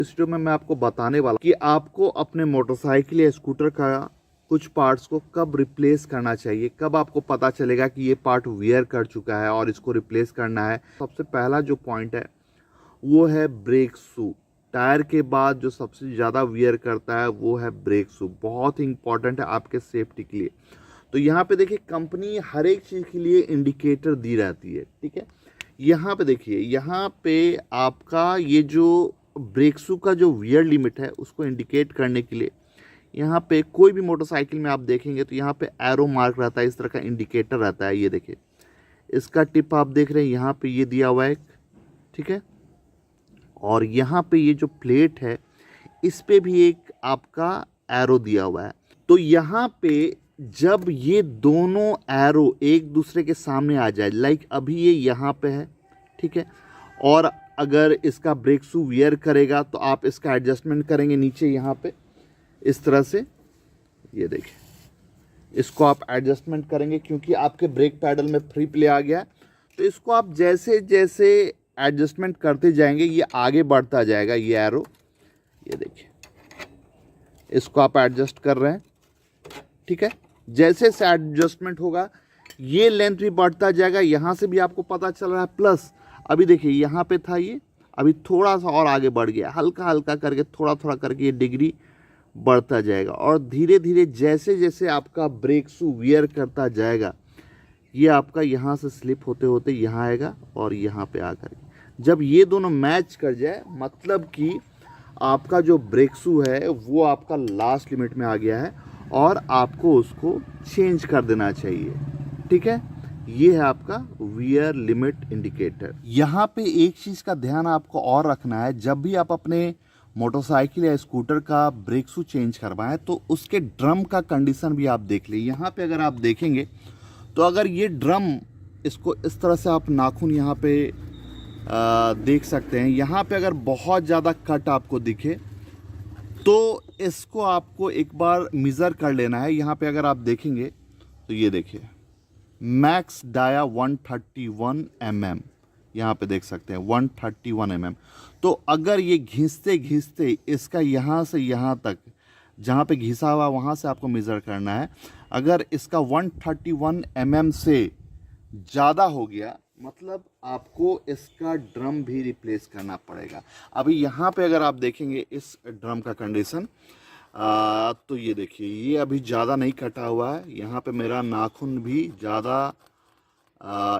इस वीडियो में मैं आपको बताने वाला कि आपको अपने मोटरसाइकिल या स्कूटर का कुछ पार्ट्स को कब रिप्लेस करना चाहिए, कब आपको पता चलेगा कि ये पार्ट वियर कर चुका है और इसको रिप्लेस करना है। सबसे पहला जो पॉइंट है वो है ब्रेक शू। टायर के बाद जो सबसे ज़्यादा वियर करता है वो है ब्रेक शू। बहुत ही इंपॉर्टेंट है आपके सेफ्टी के लिए। तो यहाँ पे देखिए, कंपनी हर एक चीज़ के लिए इंडिकेटर दी रहती है, ठीक है। यहाँ पे देखिए, यहाँ पे आपका ये जो ब्रेक शू का जो वियर लिमिट है उसको इंडिकेट करने के लिए यहाँ पे कोई भी मोटरसाइकिल में आप देखेंगे तो यहाँ पे एरो मार्क रहता है, इस तरह का इंडिकेटर रहता है। ये देखिए, इसका टिप आप देख रहे हैं, यहाँ पे ये दिया हुआ है, ठीक है। और यहाँ पे ये जो प्लेट है इस पे भी एक आपका एरो दिया हुआ है। तो यहाँ पे जब ये दोनों एरो एक दूसरे के सामने आ जाए, लाइक अभी ये यहाँ पे है, ठीक है, और अगर इसका ब्रेक शू वियर करेगा तो आप इसका एडजस्टमेंट करेंगे नीचे यहाँ पे इस तरह से। ये देखिए, इसको आप एडजस्टमेंट करेंगे क्योंकि आपके ब्रेक पैडल में फ्री प्ले आ गया है। तो इसको आप जैसे जैसे एडजस्टमेंट करते जाएंगे ये आगे बढ़ता जाएगा, ये एरो। ये देखिए, इसको आप एडजस्ट कर रहे हैं, ठीक है। जैसे से एडजस्टमेंट होगा ये लेंथ भी बढ़ता जाएगा, यहाँ से भी आपको पता चल रहा है। प्लस अभी देखिए, यहाँ पे था ये, अभी थोड़ा सा और आगे बढ़ गया, हल्का हल्का करके थोड़ा थोड़ा करके ये डिग्री बढ़ता जाएगा। और धीरे धीरे जैसे जैसे आपका ब्रेक शू वियर करता जाएगा ये आपका यहाँ से स्लिप होते होते यहाँ आएगा और यहाँ पे आकर जब ये दोनों मैच कर जाए, मतलब कि आपका जो ब्रेक शू है वो आपका लास्ट लिमिट में आ गया है और आपको उसको चेंज कर देना चाहिए, ठीक है। ये है आपका वियर लिमिट इंडिकेटर। यहाँ पे एक चीज़ का ध्यान आपको और रखना है, जब भी आप अपने मोटरसाइकिल या स्कूटर का ब्रेक शू चेंज करवाएं तो उसके ड्रम का कंडीशन भी आप देख लें। यहाँ पे अगर आप देखेंगे तो अगर ये ड्रम, इसको इस तरह से आप नाखून यहाँ पे देख सकते हैं, यहाँ पे अगर बहुत ज़्यादा कट आपको दिखे तो इसको आपको एक बार मेज़र कर लेना है। यहाँ पे अगर आप देखेंगे तो ये देखिए, मैक्स डाया 131 mm, यहाँ पे देख सकते हैं 131 mm। तो अगर ये घिसते घिसते इसका यहाँ से यहाँ तक जहाँ पे घिसा हुआ वहाँ से आपको मेज़र करना है। अगर इसका 131 mm से ज़्यादा हो गया मतलब आपको इसका ड्रम भी रिप्लेस करना पड़ेगा। अभी यहाँ पे अगर आप देखेंगे इस ड्रम का कंडीशन, तो ये देखिए, ये अभी ज़्यादा नहीं कटा हुआ है, यहाँ पे मेरा नाखून भी ज़्यादा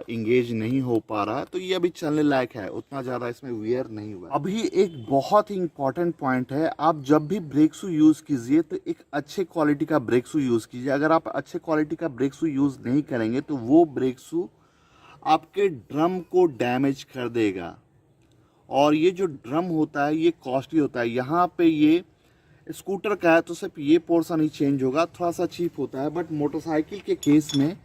इंगेज नहीं हो पा रहा है, तो ये अभी चलने लायक है, उतना ज़्यादा इसमें वियर नहीं हुआ। अभी एक बहुत ही इंपॉर्टेंट पॉइंट है, आप जब भी ब्रेक शू यूज़ कीजिए तो एक अच्छे क्वालिटी का ब्रेक शू यूज़ कीजिए। अगर आप अच्छे क्वालिटी का ब्रेक शू यूज़ नहीं करेंगे तो वो ब्रेक शू आपके ड्रम को डैमेज कर देगा। और ये जो ड्रम होता है ये कॉस्टली होता है। यहाँ पे ये स्कूटर का है तो सिर्फ ये पोर्शन ही चेंज होगा, थोड़ा सा चीप होता है, बट मोटरसाइकिल के केस में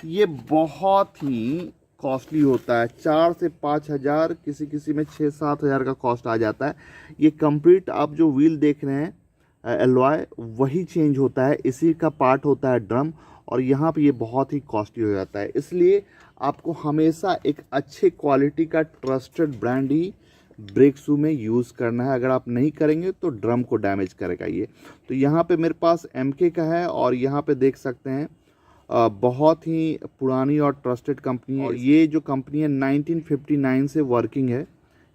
ये बहुत ही कॉस्टली होता है। 4 से 5 हज़ार, किसी किसी में 6-7 हज़ार का कॉस्ट आ जाता है। ये कंप्लीट आप जो व्हील देख रहे हैं एलॉय, वही चेंज होता है, इसी का पार्ट होता है ड्रम, और यहाँ पे ये बहुत ही कॉस्टली हो जाता है। इसलिए आपको हमेशा एक अच्छे क्वालिटी का ट्रस्टेड ब्रांड ही ब्रेक शू में यूज़ करना है। अगर आप नहीं करेंगे तो ड्रम को डैमेज करेगा ये। तो यहाँ पे मेरे पास MK का है और यहाँ पे देख सकते हैं बहुत ही पुरानी और ट्रस्टेड कंपनी है। ये जो कंपनी है 1959 से वर्किंग है।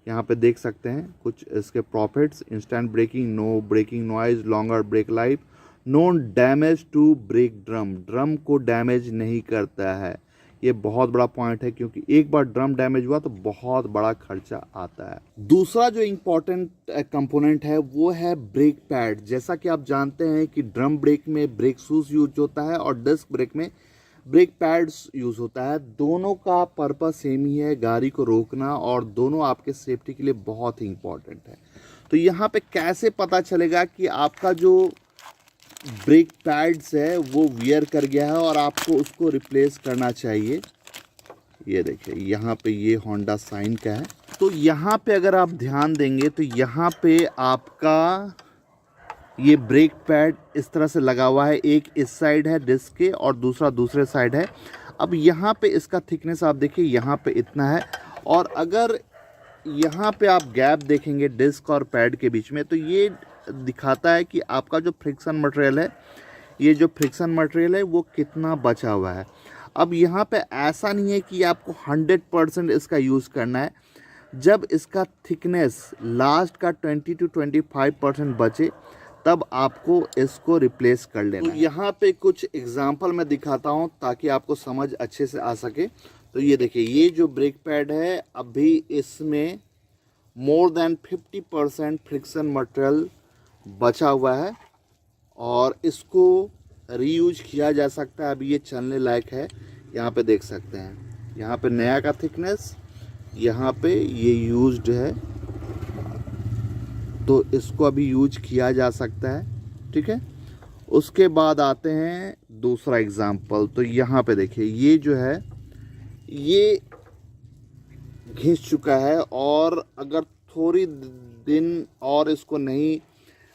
यहाँ पे देख सकते हैं कुछ इसके profits: instant braking, no braking noise, longer brake life, no damage to brake drum, drum को डैमेज नहीं करता है। ये बहुत बड़ा पॉइंट है क्योंकि एक बार ड्रम डैमेज हुआ तो बहुत बड़ा खर्चा आता है। दूसरा जो इम्पोर्टेंट कंपोनेंट है वो है ब्रेक पैड। जैसा कि आप जानते हैं कि ड्रम ब्रेक में ब्रेक शूज यूज होता है और डिस्क ब्रेक में ब्रेक पैड्स यूज़ होता है। दोनों का पर्पस सेम ही है, गाड़ी को रोकना, और दोनों आपके सेफ्टी के लिए बहुत ही इम्पोर्टेंट है। तो यहाँ पे कैसे पता चलेगा कि आपका जो ब्रेक पैड्स है वो वियर कर गया है और आपको उसको रिप्लेस करना चाहिए? ये देखिए, यहाँ पे ये होंडा साइन का है। तो यहाँ पे अगर आप ध्यान देंगे तो यहाँ पे आपका ये ब्रेक पैड इस तरह से लगा हुआ है, एक इस साइड है डिस्क के और दूसरा दूसरे साइड है। अब यहाँ पे इसका थिकनेस आप देखिए, यहाँ पे इतना है, और अगर यहाँ पे आप गैप देखेंगे डिस्क और पैड के बीच में, तो ये दिखाता है कि आपका जो फ्रिक्शन मटेरियल है, ये जो फ्रिक्शन मटेरियल है वो कितना बचा हुआ है। अब यहाँ पे ऐसा नहीं है कि आपको 100% इसका यूज़ करना है। जब इसका थिकनेस लास्ट का 20 to 25% बचे तब आपको इसको रिप्लेस कर लेना है। तो यहाँ पे कुछ एग्जांपल मैं दिखाता हूँ ताकि आपको समझ अच्छे से आ सके। तो ये देखिए, ये जो ब्रेक पैड है अभी इसमें मोर देन 50% फ्रिक्शन मटेरियल बचा हुआ है और इसको रीयूज किया जा सकता है। अभी ये चलने लायक है। यहाँ पे देख सकते हैं, यहाँ पे नया का थिकनेस, यहाँ पे ये यूज्ड है, तो इसको अभी यूज किया जा सकता है। ठीक है, उसके बाद आते हैं दूसरा एग्जांपल। तो यहाँ पे देखिए, ये जो है ये घिस चुका है और अगर थोड़ी दिन और इसको नहीं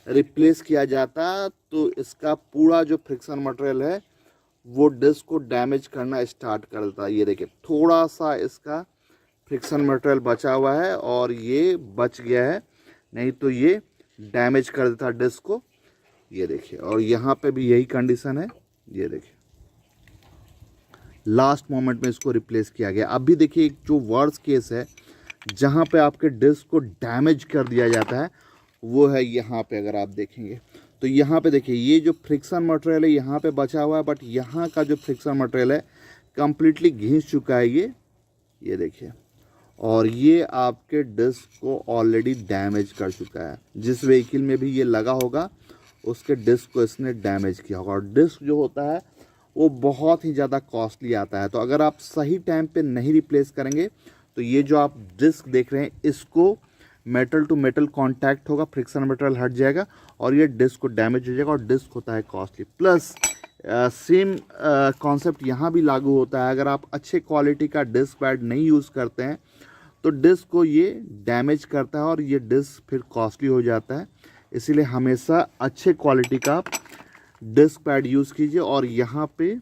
रिप्लेस किया जाता तो इसका पूरा जो फ्रिक्शन मटेरियल है वो डिस्क को डैमेज करना स्टार्ट कर देता है। ये देखिए, थोड़ा सा इसका फ्रिक्शन मटेरियल बचा हुआ है और ये बच गया है, नहीं तो ये डैमेज कर देता डिस्क को। ये देखिए, और यहाँ पे भी यही कंडीशन है। ये देखिए, लास्ट मोमेंट में इसको रिप्लेस किया गया। अभी देखिए, एक जो वर्स्ट केस है जहाँ पे आपके डिस्क को डैमेज कर दिया जाता है वो है यहाँ पे। अगर आप देखेंगे तो यहाँ पे देखिए, ये जो फ्रिक्शन मटेरियल है यहाँ पे बचा हुआ है, बट यहाँ का जो फ्रिक्शन मटेरियल है कंप्लीटली घिस चुका है ये देखिए, और ये आपके डिस्क को ऑलरेडी डैमेज कर चुका है। जिस व्हीकल में भी ये लगा होगा उसके डिस्क को इसने डैमेज किया होगा। और डिस्क जो होता है वो बहुत ही ज़्यादा कॉस्टली आता है, तो अगर आप सही टाइम पे नहीं रिप्लेस करेंगे तो ये जो आप डिस्क देख रहे हैं इसको मेटल टू मेटल कांटेक्ट होगा, फ्रिक्शन मटेरियल हट जाएगा और ये डिस्क को डैमेज हो जाएगा। और डिस्क होता है कॉस्टली। प्लस सेम कॉन्सेप्ट यहाँ भी लागू होता है। अगर आप अच्छे क्वालिटी का डिस्क पैड नहीं यूज़ करते हैं तो डिस्क को ये डैमेज करता है और ये डिस्क फिर कॉस्टली हो जाता है। इसीलिए हमेशा अच्छे क्वालिटी का डिस्क पैड यूज़ कीजिए। और यहाँ पे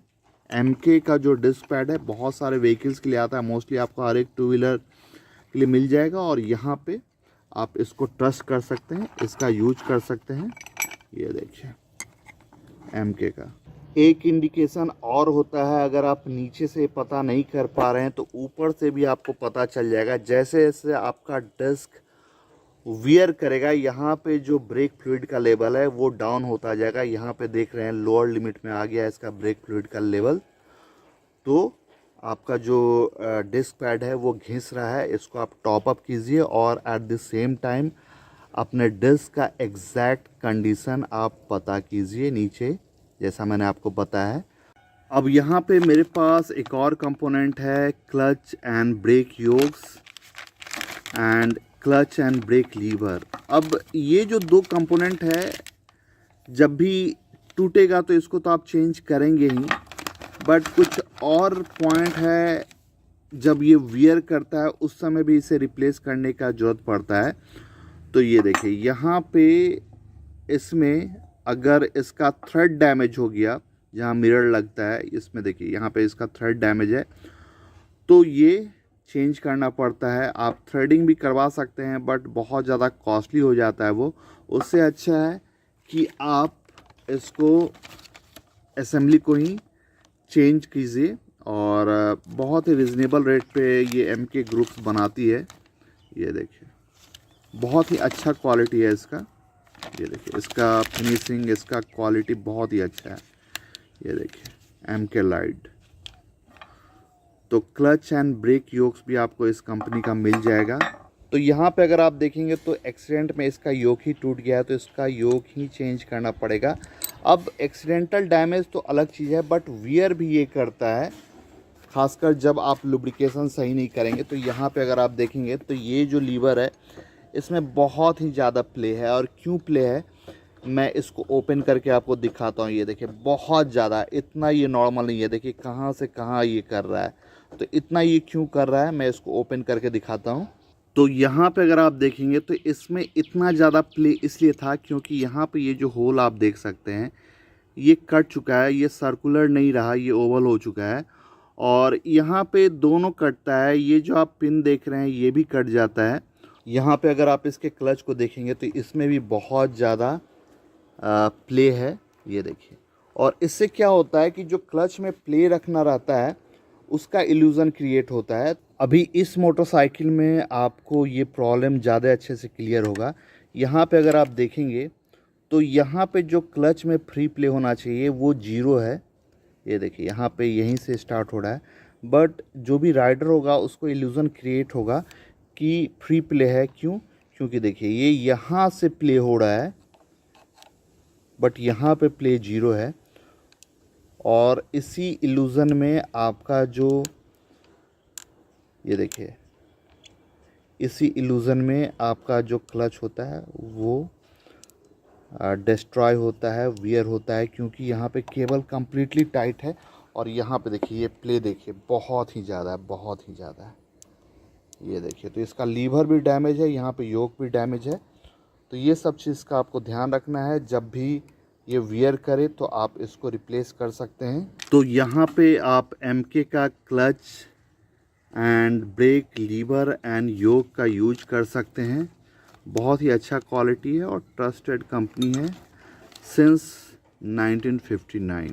MK का जो डिस्क पैड है बहुत सारे व्हीकल्स के लिए आता है, मोस्टली आपको हर एक 2 व्हीलर के लिए मिल जाएगा और यहाँ पे आप इसको ट्रस्ट कर सकते हैं, इसका यूज कर सकते हैं। ये देखिए, MK का एक इंडिकेशन और होता है। अगर आप नीचे से पता नहीं कर पा रहे हैं तो ऊपर से भी आपको पता चल जाएगा। जैसे जैसे आपका डिस्क वियर करेगा, यहाँ पे जो ब्रेक फ्लूइड का लेवल है वो डाउन होता जाएगा। यहाँ पे देख रहे हैं लोअर लिमिट में आ गया है इसका ब्रेक फ्लूइड का लेवल। तो आपका जो डिस्क पैड है वो घिस रहा है, इसको आप टॉप अप कीजिए और एट द सेम टाइम अपने डिस्क का एग्जैक्ट कंडीशन आप पता कीजिए नीचे, जैसा मैंने आपको बताया है। अब यहाँ पे मेरे पास एक और कंपोनेंट है, clutch and brake yokes and clutch and brake lever. अब ये जो दो कंपोनेंट है जब भी टूटेगा तो इसको तो आप चेंज करेंगे ही, बट कुछ और पॉइंट है जब ये वियर करता है उस समय भी इसे रिप्लेस करने का ज़रूरत पड़ता है। तो ये देखिए, यहाँ पे इसमें अगर इसका थ्रेड डैमेज हो गया, जहाँ मिरर लगता है इसमें देखिए यहाँ पे इसका थ्रेड डैमेज है, तो ये चेंज करना पड़ता है। आप थ्रेडिंग भी करवा सकते हैं बट बहुत ज़्यादा कॉस्टली हो जाता है वो। उससे अच्छा है कि आप इसको असेंबली को ही चेंज कीजिए और बहुत ही रिजनेबल रेट पे ये MK ग्रुप्स बनाती है। ये देखिए, बहुत ही अच्छा क्वालिटी है इसका। ये देखिए, इसका फिनिशिंग, इसका क्वालिटी बहुत ही अच्छा है। ये देखिए, MK लाइट। तो क्लच एंड ब्रेक योक्स भी आपको इस कंपनी का मिल जाएगा। तो यहाँ पे अगर आप देखेंगे तो एक्सीडेंट में इसका योक ही टूट गया है, तो इसका योक ही चेंज करना पड़ेगा। अब एक्सीडेंटल डैमेज तो अलग चीज़ है, बट वियर भी ये करता है, खासकर जब आप लुब्रिकेशन सही नहीं करेंगे। तो यहाँ पे अगर आप देखेंगे तो ये जो लीवर है इसमें बहुत ही ज़्यादा प्ले है। और क्यों प्ले है मैं इसको ओपन करके आपको दिखाता हूँ। ये देखिए, बहुत ज़्यादा, इतना ये नॉर्मल नहीं है। देखिए कहाँ से कहाँ ये कर रहा है, तो इतना ये क्यों कर रहा है मैं इसको ओपन करके दिखाता हूँ। तो यहाँ पे अगर आप देखेंगे तो इसमें इतना ज़्यादा प्ले इसलिए था क्योंकि यहाँ पे ये जो होल आप देख सकते हैं ये कट चुका है, ये सर्कुलर नहीं रहा, ये ओवल हो चुका है। और यहाँ पे दोनों कटता है, ये जो आप पिन देख रहे हैं ये भी कट जाता है यहाँ पे अगर आप इसके क्लच को देखेंगे तो इसमें भी बहुत ज़्यादा प्ले है, ये देखिए। और इससे क्या होता है कि जो क्लच में प्ले रखना रहता है उसका इल्यूज़न क्रिएट होता है। अभी इस मोटरसाइकिल में आपको ये प्रॉब्लम ज़्यादा अच्छे से क्लियर होगा। यहाँ पे अगर आप देखेंगे तो यहाँ पे जो क्लच में फ्री प्ले होना चाहिए वो 0 है, ये देखिए यहाँ पे यहीं से स्टार्ट हो रहा है। बट जो भी राइडर होगा उसको इल्यूज़न क्रिएट होगा कि फ्री प्ले है। क्यों? क्योंकि देखिए ये यहाँ से प्ले हो रहा है बट यहाँ पे प्ले 0 है। और इसी इल्यूज़न में आपका जो, ये देखिए, इसी इल्यूज़न में आपका जो क्लच होता है वो डिस्ट्रॉय होता है, वियर होता है, क्योंकि यहाँ पे केबल कम्प्लीटली टाइट है। और यहाँ पे देखिए ये प्ले देखिए बहुत ही ज़्यादा है, बहुत ही ज़्यादा है, ये देखिए। तो इसका लीवर भी डैमेज है, यहाँ पे योक भी डैमेज है। तो ये सब चीज़ का आपको ध्यान रखना है। जब भी ये वियर करे तो आप इसको रिप्लेस कर सकते हैं। तो यहाँ पे आप MK का clutch and brake lever and yoke का यूज कर सकते हैं। बहुत ही अच्छा क्वालिटी है और ट्रस्टेड कंपनी है सिंस 1959।